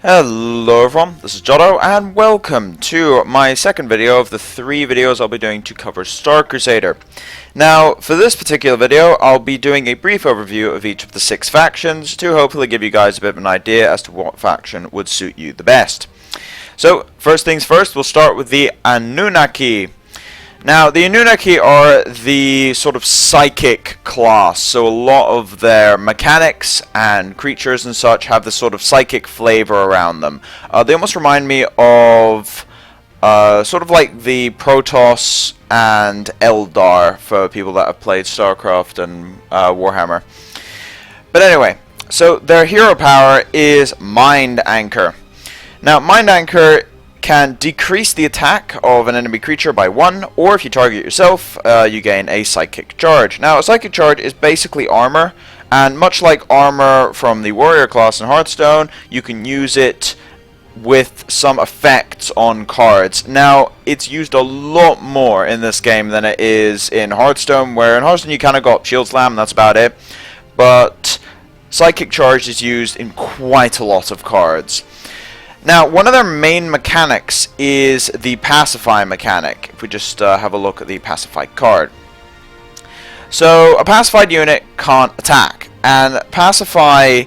Hello everyone, this is Jotto, and welcome to my second video of the 3 videos I'll be doing to cover Star Crusader. Now, for this particular video, I'll be doing a brief overview of each of the 6 factions to hopefully give you guys a bit of an idea as to what faction would suit you the best. So, first things first, we'll start with the Anunaki. Now, the Anunaki are the sort of psychic class, so a lot of their mechanics and creatures and such have this sort of psychic flavor around them. They almost remind me of sort of like the Protoss and Eldar for people that have played StarCraft and Warhammer. But anyway, so their hero power is Mind Anchor. Now, Mind Anchor can decrease the attack of an enemy creature by 1, or if you target yourself, you gain a psychic charge. Now, a psychic charge is basically armor, and much like armor from the warrior class in Hearthstone, you can use it with some effects on cards. Now, it's used a lot more in this game than it is in Hearthstone, where in Hearthstone you kind of got Shield Slam, and that's about it. But psychic charge is used in quite a lot of cards. Now, one of their main mechanics is the Pacify mechanic, if we just have a look at the Pacify card. So, a pacified unit can't attack, and Pacify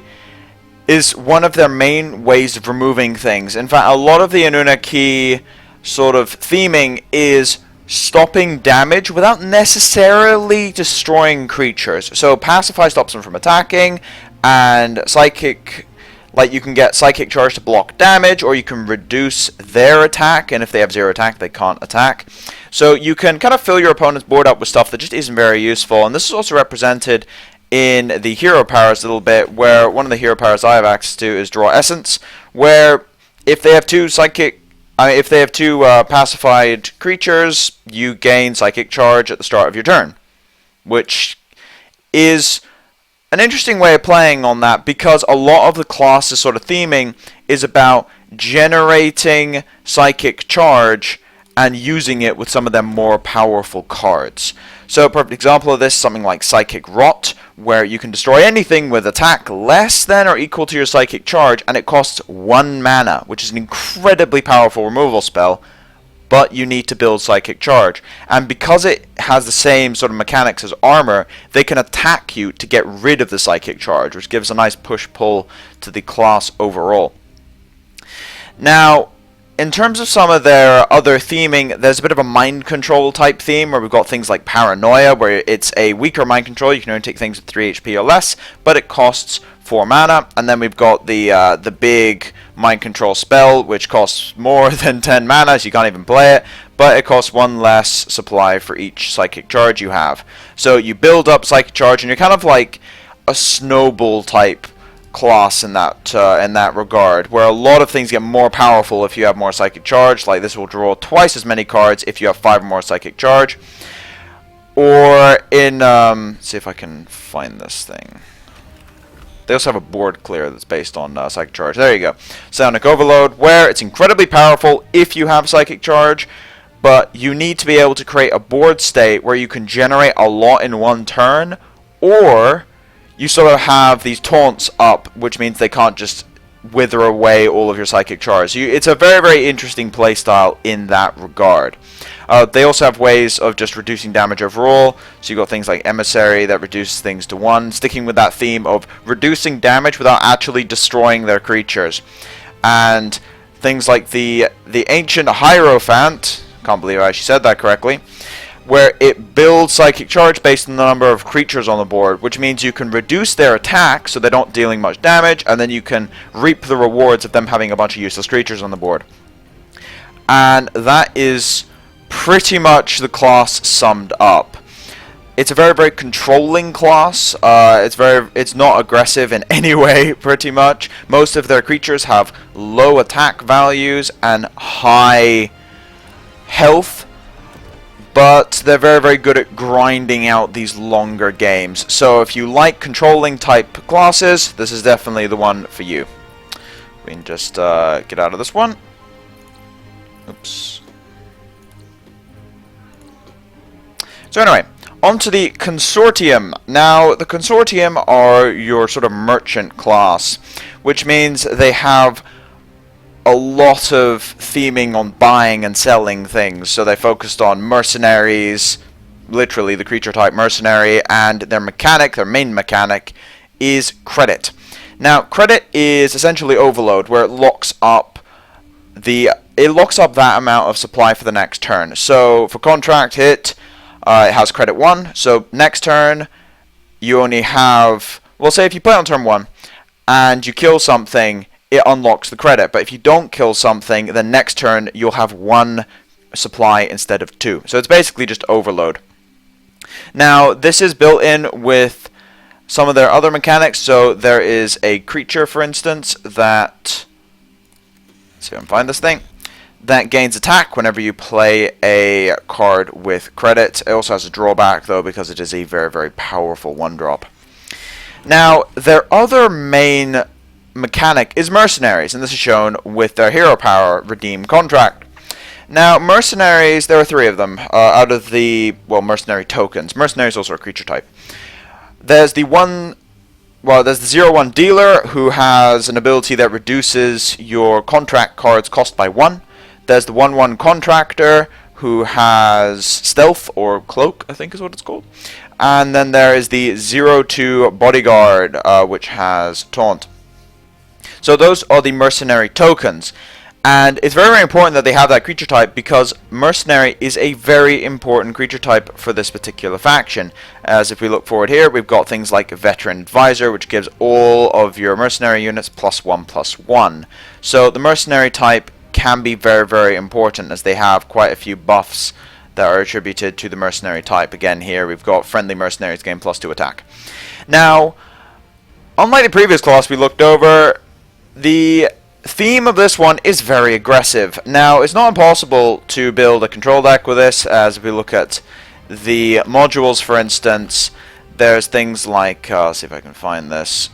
is one of their main ways of removing things. In fact, a lot of the Anunaki sort of theming is stopping damage without necessarily destroying creatures. So, Pacify stops them from attacking, and Psychic... like, you can get Psychic Charge to block damage, or you can reduce their attack, and if they have 0 attack, they can't attack. So you can kind of fill your opponent's board up with stuff that just isn't very useful, and this is also represented in the hero powers a little bit, where one of the hero powers I have access to is Draw Essence, where if they have two pacified creatures, you gain Psychic Charge at the start of your turn, which is an interesting way of playing on that, because a lot of the class's sort of theming is about generating psychic charge and using it with some of their more powerful cards. So a perfect example of this is something like Psychic Rot, where you can destroy anything with attack less than or equal to your psychic charge, and it costs 1 mana, which is an incredibly powerful removal spell, but you need to build Psychic Charge. And because it has the same sort of mechanics as armor, they can attack you to get rid of the Psychic Charge, which gives a nice push-pull to the class overall. Now, in terms of some of their other theming, there's a bit of a mind control type theme, where we've got things like Paranoia, where it's a weaker mind control. You can only take things with 3 HP or less, but it costs 4 mana. And then we've got the big mind control spell, which costs more than 10 mana, so you can't even play it, but it costs 1 less supply for each psychic charge you have. So you build up psychic charge, and you're kind of like a snowball type class in that regard, where a lot of things get more powerful if you have more psychic charge. Like, this will draw twice as many cards if you have 5 or more psychic charge. Or in see if I can find this thing. They also have a board clear that's based on Psychic Charge. There you go. Psionic Overload, where it's incredibly powerful if you have Psychic Charge, but you need to be able to create a board state where you can generate a lot in one turn, or you sort of have these taunts up, which means they can't just wither away all of your Psychic Charge. It's a very, very interesting playstyle in that regard. They also have ways of just reducing damage overall. So you've got things like Emissary that reduces things to 1, sticking with that theme of reducing damage without actually destroying their creatures. And things like the Ancient Hierophant, can't believe I actually said that correctly, where it builds Psychic Charge based on the number of creatures on the board, which means you can reduce their attack so they're not dealing much damage, and then you can reap the rewards of them having a bunch of useless creatures on the board. And that is pretty much the class summed up. It's a very, very controlling class. It's not aggressive in any way, pretty much. Most of their creatures have low attack values and high health, but they're very, very good at grinding out these longer games. So if you like controlling type classes, this is definitely the one for you. We can just get out of this one. Oops. So anyway, onto the Consortium. Now, the Consortium are your sort of merchant class, which means they have a lot of theming on buying and selling things. So they focused on mercenaries, literally the creature type mercenary, and their mechanic, their main mechanic, is credit. Now, credit is essentially overload, where it locks up that amount of supply for the next turn. So for contract hit, it has credit 1. So next turn, you only have, well, say if you play on turn 1 and you kill something, it unlocks the credit. But if you don't kill something, then next turn you'll have 1 supply instead of 2. So it's basically just overload. Now, this is built in with some of their other mechanics. So there is a creature, for instance, that, let's see if I can find this thing, that gains attack whenever you play a card with credit. It also has a drawback, though, because it is a very, very powerful 1-drop. Now, their other main mechanic is mercenaries, and this is shown with their hero power, Redeem Contract. Now, mercenaries, there are 3 of them out of the, well, mercenary tokens. Mercenary is also a creature type. There's the 0/1 dealer, who has an ability that reduces your contract cards cost by 1. There's the 1/1 contractor, who has stealth or cloak, I think is what it's called. And then there is the 0/2 bodyguard, which has taunt. So those are the mercenary tokens. And it's very, very important that they have that creature type, because mercenary is a very important creature type for this particular faction. As if we look forward here, we've got things like Veteran Advisor, which gives all of your mercenary units +1/+1. So the mercenary type can be very, very important, as they have quite a few buffs that are attributed to the mercenary type. Again, here we've got friendly mercenaries gain +2 attack. Now, unlike the previous class we looked over, the theme of this one is very aggressive. Now, it's not impossible to build a control deck with this, as if we look at the modules, for instance, there's things like, let's see if I can find this.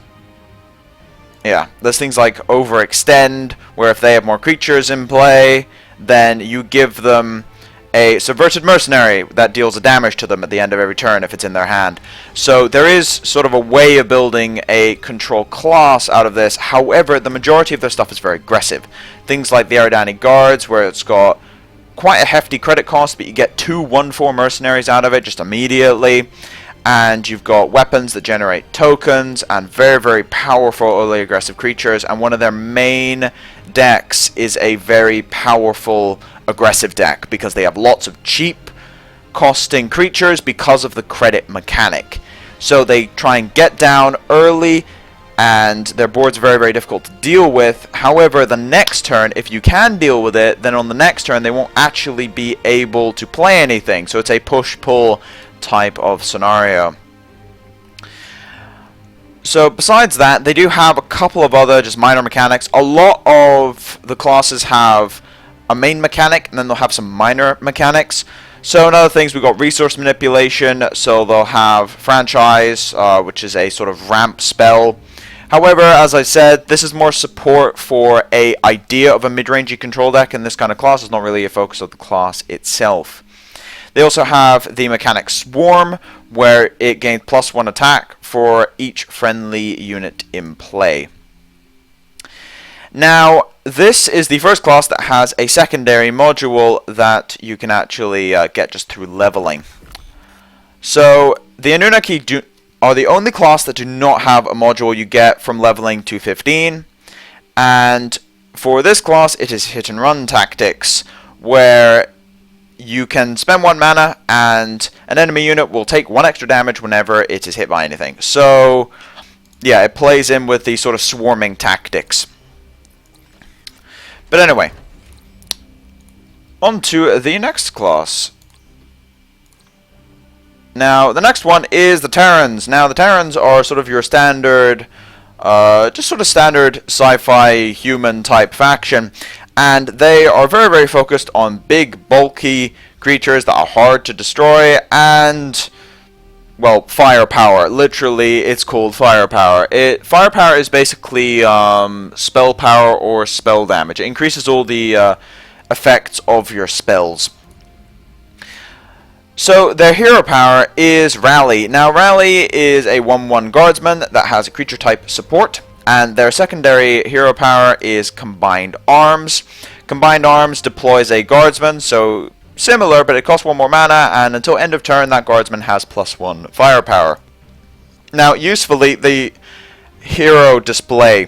Yeah, there's things like Overextend, where if they have more creatures in play, then you give them a Subverted Mercenary that deals a damage to them at the end of every turn if it's in their hand. So there is sort of a way of building a control class out of this. However, the majority of their stuff is very aggressive. Things like the Eridani Guards, where it's got quite a hefty credit cost, but you get 2 1/4 mercenaries out of it just immediately. And you've got weapons that generate tokens, and very, very powerful early aggressive creatures. And one of their main decks is a very powerful aggressive deck, because they have lots of cheap costing creatures because of the credit mechanic. So they try and get down early, and their board's very, very difficult to deal with. However, the next turn, if you can deal with it, then on the next turn they won't actually be able to play anything. So it's a push-pull type of scenario. So besides that, they do have a couple of other just minor mechanics. A lot of the classes have a main mechanic, and then they'll have some minor mechanics. So in other things, we've got resource manipulation, so they'll have franchise, which is a sort of ramp spell. However, as I said, this is more support for a idea of a mid-rangey control deck, and this kind of class is not really a focus of the class itself. They also have the mechanic Swarm, where it gains +1 attack for each friendly unit in play. Now, this is the first class that has a secondary module that you can actually get just through leveling. So, the Anunaki are the only class that do not have a module you get from leveling to 15. And for this class, it is hit and run tactics, where you can spend 1 mana and an enemy unit will take 1 extra damage whenever it is hit by anything. So, yeah, it plays in with the sort of swarming tactics. But anyway, on to the next class. Now, the next one is the Terrans. Now, the Terrans are sort of your standard, just sort of standard sci-fi human type faction. And they are very, very focused on big, bulky creatures that are hard to destroy and, well, firepower. Literally, it's called firepower. Firepower is basically spell power or spell damage. It increases all the effects of your spells. So their hero power is Rally. Now, Rally is a 1/1 guardsman that has a creature type support, And their secondary hero power is Combined Arms. Combined Arms deploys a Guardsman, so similar, but it costs 1 more mana, and until end of turn, that Guardsman has +1 firepower. Now, usefully, the hero display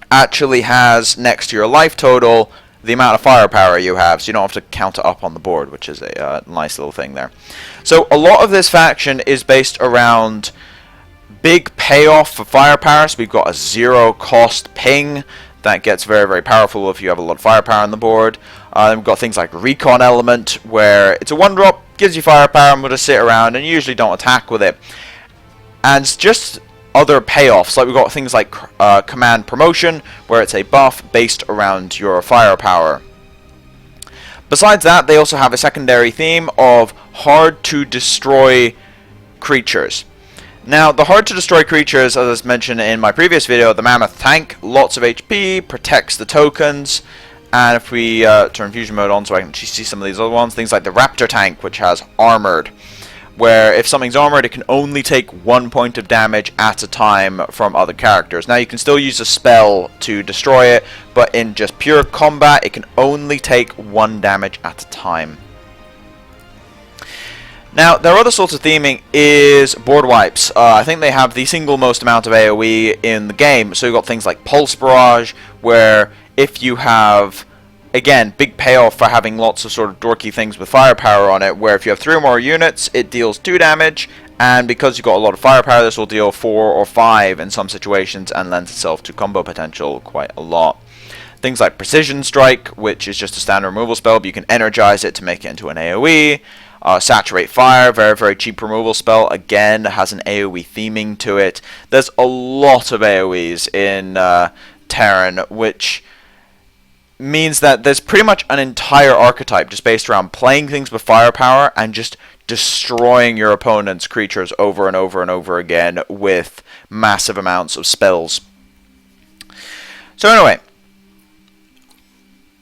actually has, next to your life total, the amount of firepower you have, so you don't have to count it up on the board, which is a nice little thing there. So, a lot of this faction is based around big payoff for firepower, so we've got a 0-cost ping that gets very, very powerful if you have a lot of firepower on the board. We've got things like Recon Element, where it's a 1-drop, gives you firepower, and we'll just sit around and usually don't attack with it. And just other payoffs, like we've got things like Command Promotion, where it's a buff based around your firepower. Besides that, they also have a secondary theme of hard to destroy creatures. Now, the hard to destroy creatures, as I mentioned in my previous video, the Mammoth Tank, lots of HP, protects the tokens, and if we turn fusion mode on so I can see some of these other ones, things like the Raptor Tank, which has Armored, where if something's armored, it can only take 1 point of damage at a time from other characters. Now, you can still use a spell to destroy it, but in just pure combat, it can only take 1 damage at a time. Now, their other sorts of theming is board wipes. I think they have the single most amount of AoE in the game. So you've got things like Pulse Barrage, where if you have, again, big payoff for having lots of sort of dorky things with firepower on it, where if you have 3 or more units, it deals 2 damage, and because you've got a lot of firepower, this will deal 4 or 5 in some situations, and lends itself to combo potential quite a lot. Things like Precision Strike, which is just a standard removal spell, but you can energize it to make it into an AoE. Saturate Fire, very, very cheap removal spell, again, has an AoE theming to it. There's a lot of AoEs in Terran, which means that there's pretty much an entire archetype just based around playing things with firepower and just destroying your opponent's creatures over and over and over again with massive amounts of spells. So anyway,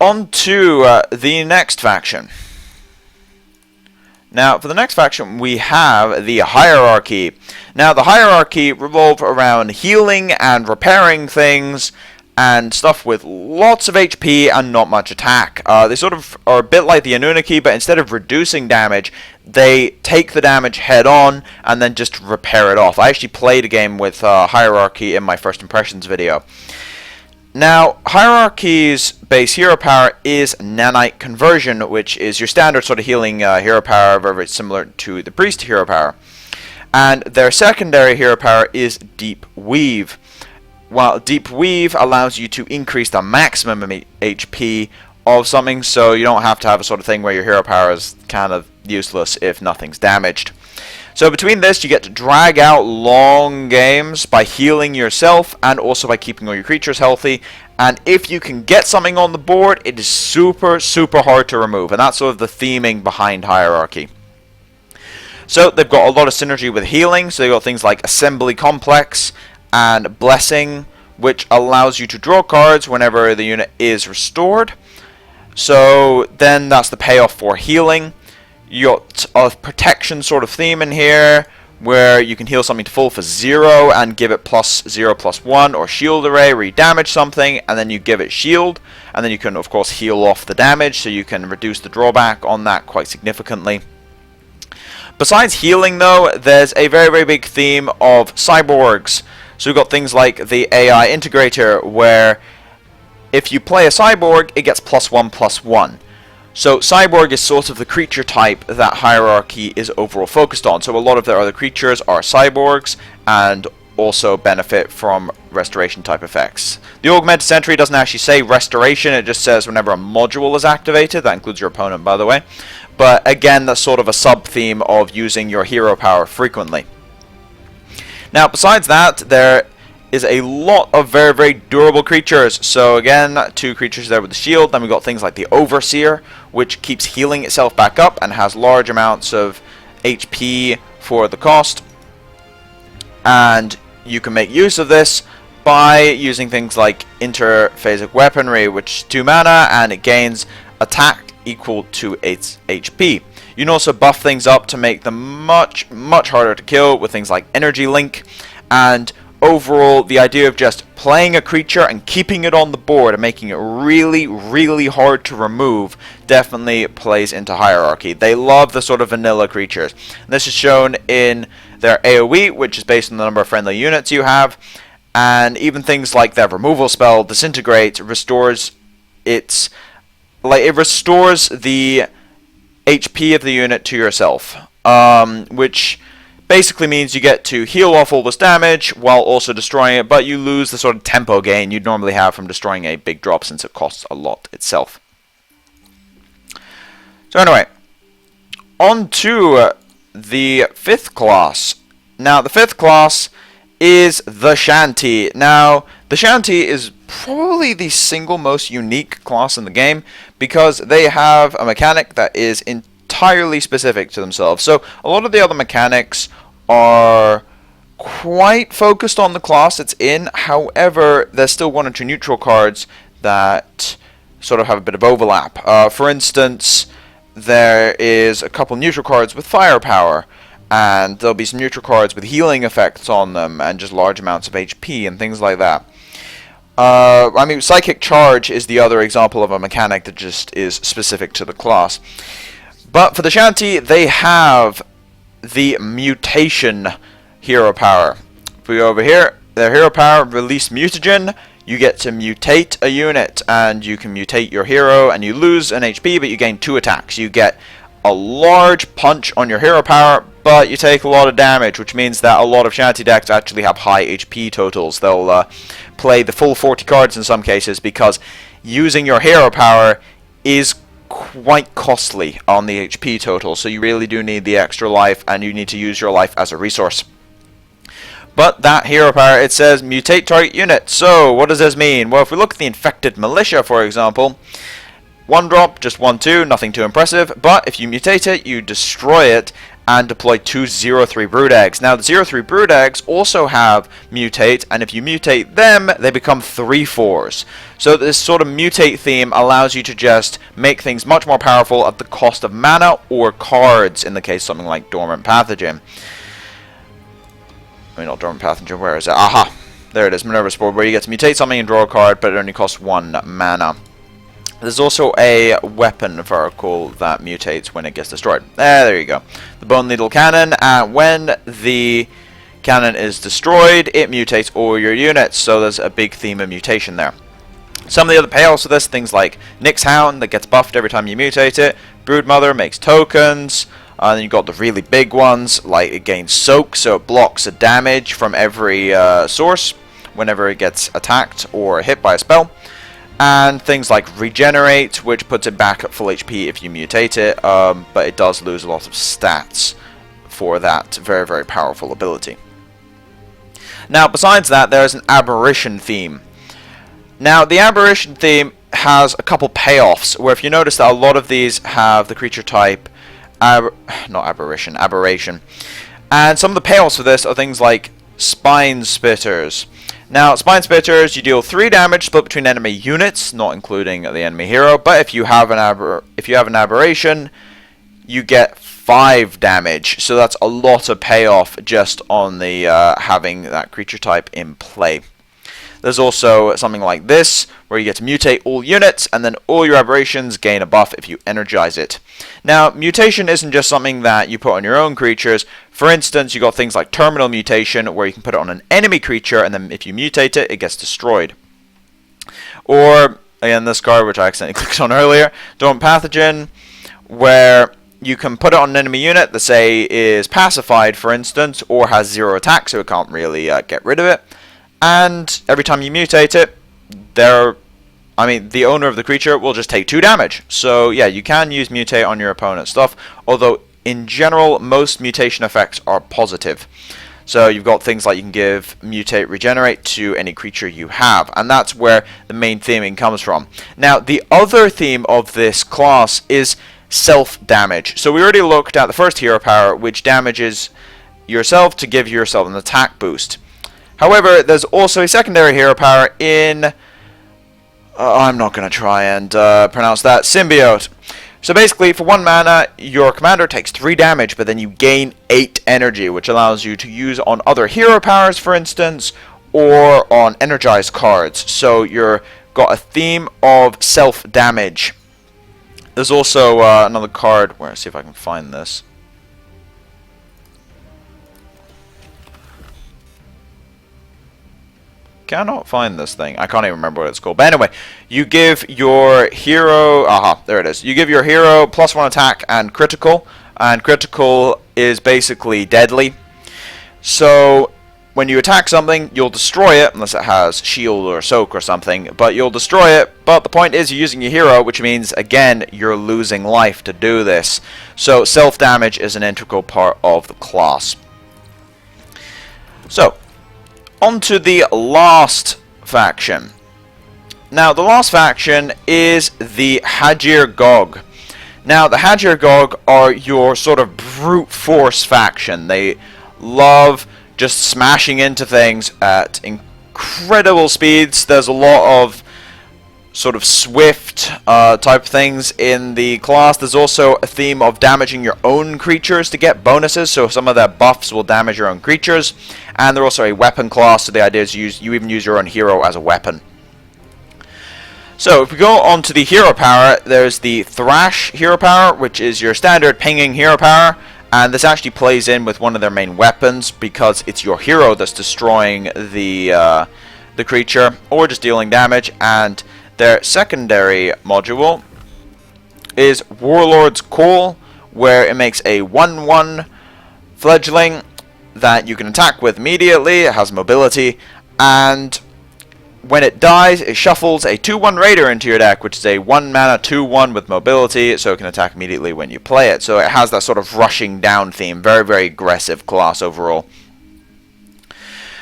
on to the next faction. Now, for the next faction, we have the Hierarchy. Now, the Hierarchy revolve around healing and repairing things and stuff with lots of HP and not much attack. They sort of are a bit like the Anunaki, but instead of reducing damage, they take the damage head on and then just repair it off. I actually played a game with Hierarchy in my first impressions video. Now, Hierarchy's base hero power is Nanite Conversion, which is your standard sort of healing hero power, very similar to the Priest hero power. And their secondary hero power is Deep Weave. While Deep Weave allows you to increase the maximum HP of something, so you don't have to have a sort of thing where your hero power is kind of useless if nothing's damaged. So between this, you get to drag out long games by healing yourself and also by keeping all your creatures healthy. And if you can get something on the board, it is super, super hard to remove. And that's sort of the theming behind Hierarchy. So they've got a lot of synergy with healing. So they've got things like Assembly Complex and Blessing, which allows you to draw cards whenever the unit is restored. So then that's the payoff for healing. You got a protection sort of theme in here, where you can heal something to full for 0 and give it +0/+1, or Shield Array where you damage something and then you give it shield, and then you can of course heal off the damage, so you can reduce the drawback on that quite significantly. Besides healing though, there's a very, very big theme of cyborgs. So we've got things like the AI Integrator, where if you play a cyborg, it gets +1/+1. So Cyborg is sort of the creature type that Hierarchy is overall focused on. So a lot of their other creatures are cyborgs and also benefit from restoration type effects. The Augmented Sentry doesn't actually say restoration, it just says whenever a module is activated. That includes your opponent, by the way. But again, that's sort of a sub-theme of using your hero power frequently. Now, besides that, there is a lot of very, very durable creatures. So again, 2 creatures there with the shield. Then we've got things like the Overseer, which keeps healing itself back up and has large amounts of HP for the cost. And you can make use of this by using things like Interphasic Weaponry, which is 2 mana and it gains attack equal to its HP. You can also buff things up to make them much, much harder to kill with things like Energy Link. And overall, the idea of just playing a creature and keeping it on the board and making it really, really hard to remove definitely plays into Hierarchy. They love the sort of vanilla creatures. And this is shown in their AoE, which is based on the number of friendly units you have, and even things like their removal spell, Disintegrate, restores its... it restores the HP of the unit to yourself, which basically means you get to heal off all this damage while also destroying it, but you lose the sort of tempo gain you'd normally have from destroying a big drop since it costs a lot itself. So anyway, on to the 5th class. Now, the 5th class is the Shanty. Now, the Shanty is probably the single most unique class in the game because they have a mechanic that is entirely specific to themselves. So a lot of the other mechanics are quite focused on the class it's in. However, there's still one or two neutral cards that sort of have a bit of overlap. For instance, there is a couple neutral cards with firepower, and there'll be some neutral cards with healing effects on them and just large amounts of HP and things like that. I mean, Psychic Charge is the other example of a mechanic that just is specific to the class. But for the Shanty, they have the mutation hero power. If we go over here, their hero power, release mutagen. You get to mutate a unit, and you can mutate your hero, and you lose an HP, but you gain 2 attacks. You get a large punch on your hero power, but you take a lot of damage, which means that a lot of Shanty decks actually have high HP totals. They'll play the full 40 cards in some cases, because using your hero power is quite costly on the HP total, so you really do need the extra life, and you need to use your life as a resource. But that hero power, it says mutate target unit. So what does this mean? Well, if we look at the Infected Militia, for example, 1 drop, just 1/2, nothing too impressive, but if you mutate it, you destroy it and deploy 2 0/3 brood eggs. Now the 0/3 brood eggs also have mutate, and if you mutate them, they become 3/4s. So this sort of mutate theme allows you to just make things much more powerful at the cost of mana or cards, in the case of something like Dormant Pathogen. I mean, not Dormant Pathogen, where is it? Aha! There it is, Minerva's Board, where you get to mutate something and draw a card, but it only costs 1 mana. There's also a weapon, if I recall, that mutates when it gets destroyed. There you go. The Bone Needle Cannon, and when the cannon is destroyed, it mutates all your units, so there's a big theme of mutation there. Some of the other payoffs of this, things like Nyx Hound, that gets buffed every time you mutate it. Broodmother makes tokens. And then you've got the really big ones, like it gains Soak, so it blocks a damage from every source whenever it gets attacked or hit by a spell. And things like Regenerate, which puts it back at full HP if you mutate it, but it does lose a lot of stats for that very, very powerful ability. Now, besides that, there's an Aberration theme. Now, the Aberration theme has a couple payoffs, where if you notice that a lot of these have the creature type Aberration. And some of the payoffs for this are things like Spine Spitters. Now, Spine Spitters, you deal 3 damage split between enemy units, not including the enemy hero, but if you have an Aberration, you get 5 damage. So that's a lot of payoff just on the having that creature type in play. There's also something like this, where you get to mutate all units, and then all your aberrations gain a buff if you energize it. Now, mutation isn't just something that you put on your own creatures. For instance, you got things like Terminal Mutation, where you can put it on an enemy creature, and then if you mutate it, it gets destroyed. Or, again, this card, which I accidentally clicked on earlier, Dormant Pathogen, where you can put it on an enemy unit that, say, is pacified, for instance, or has 0 attack, so it can't really get rid of it. And every time you mutate it, the owner of the creature will just take 2 damage. So yeah, you can use mutate on your opponent's stuff, although in general, most mutation effects are positive. So you've got things like you can give mutate regenerate to any creature you have, and that's where the main theming comes from. Now, the other theme of this class is self-damage. So we already looked at the first hero power, which damages yourself to give yourself an attack boost. However, there's also a secondary hero power in... I'm not going to try and pronounce that. Symbiote. So basically, for 1 mana, your commander takes 3 damage, but then you gain 8 energy, which allows you to use on other hero powers, for instance, or on energized cards. So you're got a theme of self-damage. There's also another card. Let's see if I can find this. Cannot find this thing. I can't even remember what it's called. But anyway, you give your hero... Aha, there it is. You give your hero +1 attack and critical. And critical is basically deadly. So when you attack something, you'll destroy it, unless it has shield or soak or something. But you'll destroy it. But the point is you're using your hero, which means, again, you're losing life to do this. So self-damage is an integral part of the class. So, on to the last faction. Now, the last faction is the Hadjar Gog. Now, the Hadjar Gog are your sort of brute force faction. They love just smashing into things at incredible speeds. There's a lot of sort of swift type things in the class. There's also a theme of damaging your own creatures to get bonuses, so some of their buffs will damage your own creatures. And they're also a weapon class, so the idea is you even use your own hero as a weapon. So if we go on to the hero power, there's the Thrash hero power, which is your standard pinging hero power. And this actually plays in with one of their main weapons, because it's your hero that's destroying the creature, or just dealing damage. And their secondary module is Warlord's Call, where it makes a 1/1 fledgling that you can attack with immediately. It has mobility, and when it dies, it shuffles a 2/1 Raider into your deck, which is a 1 mana 2/1 with mobility, so it can attack immediately when you play it. So it has that sort of rushing down theme. Very, very aggressive class overall.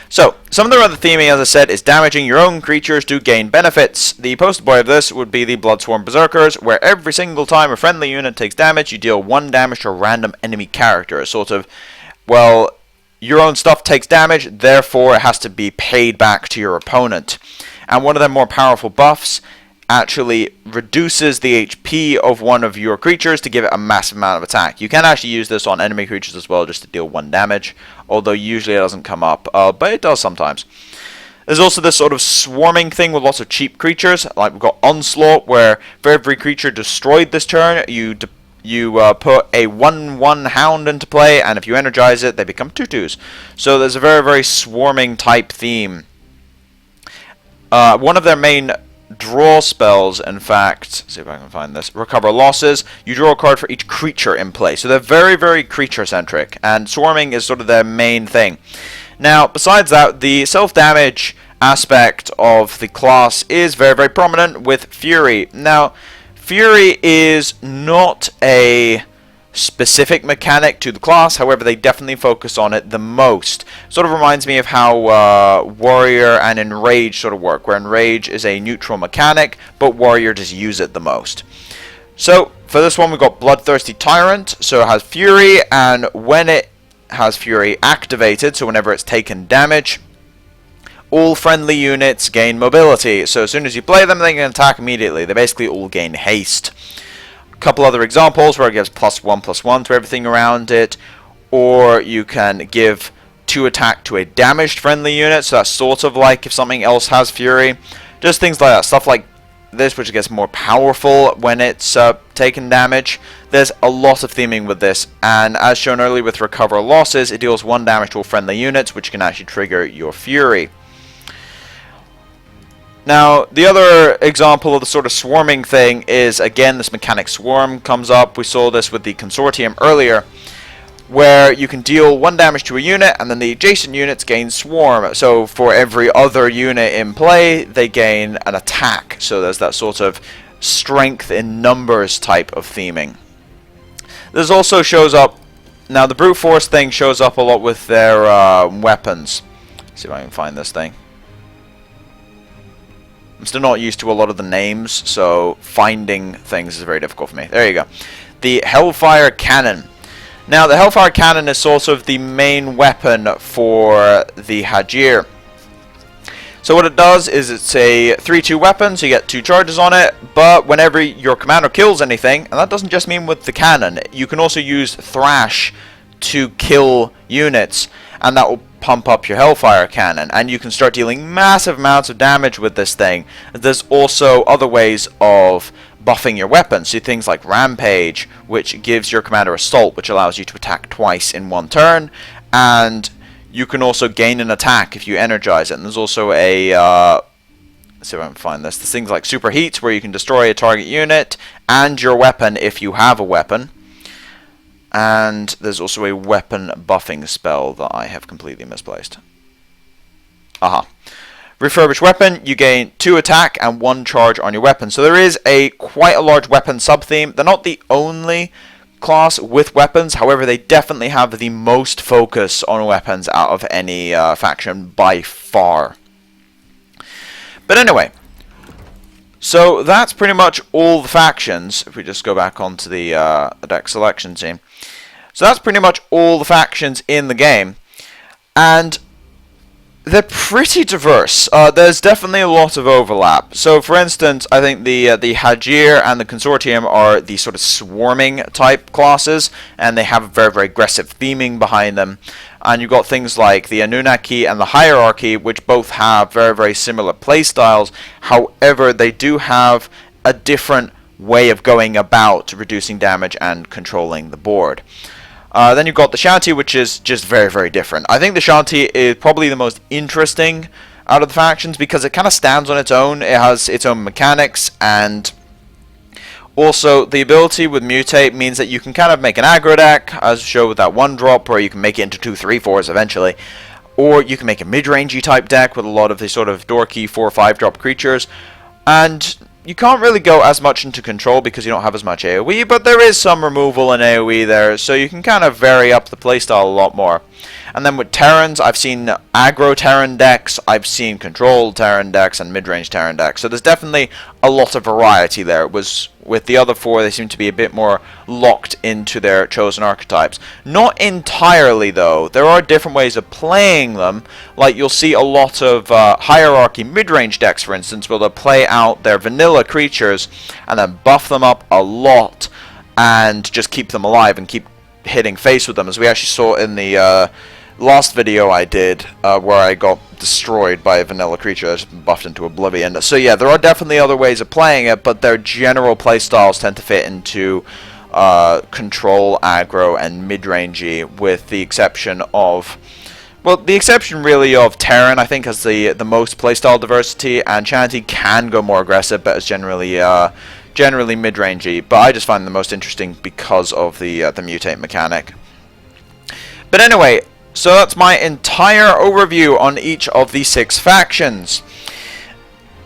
So, some of the other theming, as I said, is damaging your own creatures to gain benefits. The poster boy of this would be the Bloodsworn Berserkers, where every single time a friendly unit takes damage, you deal 1 damage to a random enemy character. Sort of, well, your own stuff takes damage, therefore it has to be paid back to your opponent. And one of their more powerful buffs actually reduces the HP of one of your creatures to give it a massive amount of attack. You can actually use this on enemy creatures as well, just to deal 1 damage, although usually it doesn't come up, but it does sometimes. There's also this sort of swarming thing with lots of cheap creatures, like we've got Onslaught, where for every creature destroyed this turn, you put a 1/1 Hound into play, and if you energize it, they become 2/2s. So there's a very, very swarming type theme. One of their main draw spells, in fact, see if I can find this, Recover Losses. You draw a card for each creature in play. So they're very, very creature-centric, and swarming is sort of their main thing. Now, besides that, the self-damage aspect of the class is very, very prominent with Fury. Now, Fury is not a specific mechanic to the class, however they definitely focus on it the most. Sort of reminds me of how Warrior and Enrage sort of work, where Enrage is a neutral mechanic, but Warrior just use it the most. So, for this one we've got Bloodthirsty Tyrant, so it has Fury, and when it has Fury activated, so whenever it's taken damage, all friendly units gain mobility, so as soon as you play them they can attack immediately. They basically all gain haste. Couple other examples where it gives +1/+1 to everything around it, or you can give 2 attack to a damaged friendly unit, so that's sort of like if something else has Fury. Just things like that, stuff like this, which gets more powerful when it's taken damage. There's a lot of theming with this, and as shown earlier with Recover Losses, it deals 1 damage to all friendly units, which can actually trigger your Fury. Now, the other example of the sort of swarming thing is, again, this mechanic Swarm comes up. We saw this with the Consortium earlier, where you can deal 1 damage to a unit, and then the adjacent units gain Swarm. So for every other unit in play, they gain an attack. So there's that sort of strength in numbers type of theming. This also shows up, now the brute force thing shows up a lot with their weapons. Let's see if I can find this thing. I'm still not used to a lot of the names, so finding things is very difficult for me. There you go. The Hellfire Cannon. Now, the Hellfire Cannon is sort of the main weapon for the Hadjar. So what it does is it's a 3/2 weapon, so you get 2 charges on it, but whenever your commander kills anything, and that doesn't just mean with the cannon, you can also use Thrash to kill units, and that will pump up your Hellfire Cannon, and you can start dealing massive amounts of damage with this thing. There's also other ways of buffing your weapons, so things like Rampage, which gives your commander Assault, which allows you to attack twice in one turn, and you can also gain an attack if you energize it. And there's also a let's see if I can find this. There's things like Superheat, where you can destroy a target unit and your weapon if you have a weapon. And there's also a weapon buffing spell that I have completely misplaced. Aha. Refurbished weapon, you gain 2 attack and 1 charge on your weapon. So there is quite a large weapon sub-theme. They're not the only class with weapons, however they definitely have the most focus on weapons out of any faction by far. But anyway, so that's pretty much all the factions. If we just go back onto the deck selection scene. So that's pretty much all the factions in the game. And they're pretty diverse. There's definitely a lot of overlap. So, for instance, I think the Hadjar and the Consortium are the sort of swarming type classes, and they have a very, very aggressive theming behind them. And you've got things like the Anunaki and the Hierarchy, which both have very, very similar playstyles. However, they do have a different way of going about reducing damage and controlling the board. Then you've got the Shanty, which is just very, very different. I think the Shanty is probably the most interesting out of the factions because it kind of stands on its own. It has its own mechanics, and also the ability with Mutate means that you can kind of make an aggro deck, as shown with that 1-drop, or you can make it into 2, 3, 4s eventually. Or you can make a mid-rangey type deck with a lot of the sort of dorky 4 or 5-drop creatures. And you can't really go as much into control because you don't have as much AoE, but there is some removal in AoE there, so you can kind of vary up the playstyle a lot more. And then with Terrans, I've seen aggro Terran decks, I've seen controlled Terran decks, and mid-range Terran decks. So there's definitely a lot of variety there. With the other 4, they seem to be a bit more locked into their chosen archetypes. Not entirely, though. There are different ways of playing them. Like, you'll see a lot of Hierarchy mid-range decks, for instance, where they'll play out their vanilla creatures and then buff them up a lot and just keep them alive and keep hitting face with them, as we actually saw in the last video I did, where I got destroyed by a vanilla creature that's buffed into oblivion. So yeah, there are definitely other ways of playing it, but their general playstyles tend to fit into control, aggro, and mid-rangey, with the exception of, well, the exception really of Terran, I think, has the most playstyle diversity, and Shanty can go more aggressive, but is generally mid-rangey. But I just find them most interesting because of the mutate mechanic. But anyway, so that's my entire overview on each of the 6 factions.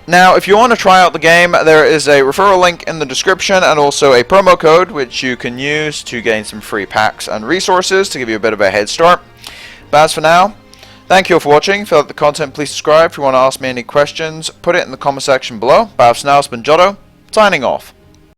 Now, if you want to try out the game, there is a referral link in the description and also a promo code which you can use to gain some free packs and resources to give you a bit of a head start. But as for now, thank you all for watching. If you like the content, please subscribe. If you want to ask me any questions, put it in the comment section below. But as for now, it's been Jotto, signing off.